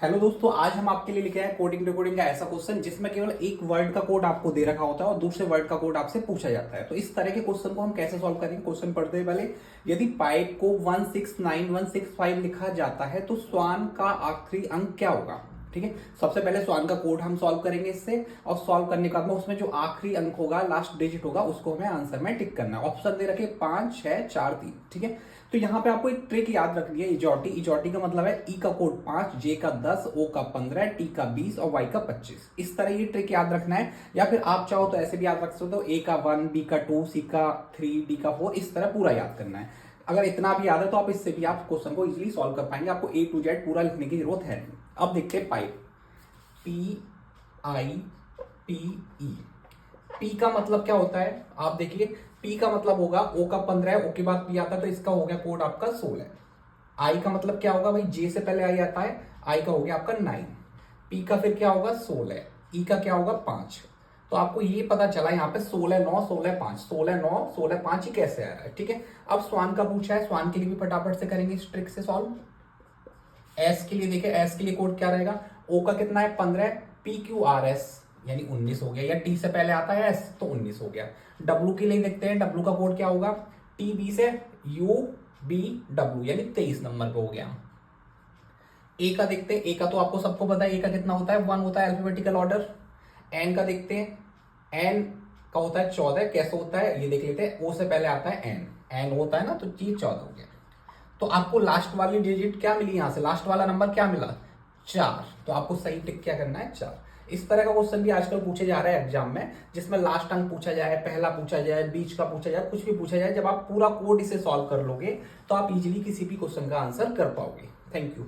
Hello दोस्तों, आज हम आपके लिए लेके आए कोडिंग डिकोडिंग का ऐसा क्वेश्चन जिसमें केवल एक वर्ड का कोड आपको दे रखा होता है और दूसरे वर्ड का कोड आपसे पूछा जाता है। तो इस तरह के क्वेश्चन को हम कैसे सॉल्व करेंगे, क्वेश्चन पढ़ते हैं पहले। यदि पाइप को 169165 लिखा जाता है तो स्वान का आखिरी अंक क्या होगा। ठीक है, सबसे पहले स्वान का कोड हम सॉल्व करेंगे इससे, और सॉल्व करने के बाद में उसमें जो आखिरी अंक होगा, लास्ट डिजिट होगा, उसको हमें आंसर में टिक करना है। ऑप्शन दे रखे 5 6 4 3। ठीक है, तो यहाँ पे आपको एक ट्रिक याद रखनी है, इजॉटी। इजॉटी का मतलब है ई का कोड 5, जे का 10, ओ का 15, टी का 20 और वाई का 25। इस तरह ये ट्रिक याद रखना है, या फिर आप चाहो तो ऐसे भी याद रख सकते हो, ए का 1, बी का 2, सी का 3, डी का 4, इस तरह पूरा याद करना है। अगर इतना भी याद है तो आप इससे भी आप क्वेश्चन को इजीली सॉल्व कर पाएंगे, आपको ए टू जेड पूरा लिखने की जरूरत है नहीं। अब देखते हैं pipe, P I P E. P का मतलब क्या होता है, आप देखिए, पी का मतलब होगा ओ का 15 है, ओ के बाद पी आता है तो इसका हो गया कोड आपका 16। आई का मतलब क्या होगा भाई, जे से पहले आई आता है, आई का हो गया आपका 9। पी का फिर क्या होगा 16, ई का क्या होगा 5। तो आपको ये पता चला यहाँ पे 16 9 16 5, 16 9 16 5 ही कैसे आ रहा है। ठीक है, अब स्वान का पूछा है, स्वान के लिए भी फटाफट से करेंगे इस ट्रिक से सॉल्व। एस के लिए देखिए, एस के लिए कोड क्या रहेगा, ओ का कितना है 15, पी क्यू आर एस यानी 19 हो गया, या टी से पहले आता है एस तो 19 हो गया। डब्लू के लिए देखते हैं, डब्लू का कोड क्या होगा, टी बी से यू बी डब्लू यानी 23 नंबर पे हो गया। ए का देखते हैं, ए का तो आपको सबको पता है, ए का कितना होता है 1 होता है अल्फाबेटिकल ऑर्डर। एन का देखते हैं, एन का होता है 14, कैसे होता है ये देख लेते हैं, ओ से पहले आता है एन, एन होता है ना, तो चीज 14 हो गया। तो आपको लास्ट वाली डिजिट क्या मिली, यहां से लास्ट वाला नंबर क्या मिला 4, तो आपको सही टिक क्या करना है 4। इस तरह का क्वेश्चन भी आजकल पूछे जा रहा है एग्जाम में, जिसमें लास्ट अंक पूछा जाए, पहला पूछा जाए, बीच का पूछा जाए, कुछ भी पूछा जाए, जब आप पूरा कोड इसे सॉल्व कर लोगे तो आप इजीली किसी भी क्वेश्चन का आंसर कर पाओगे। Thank you.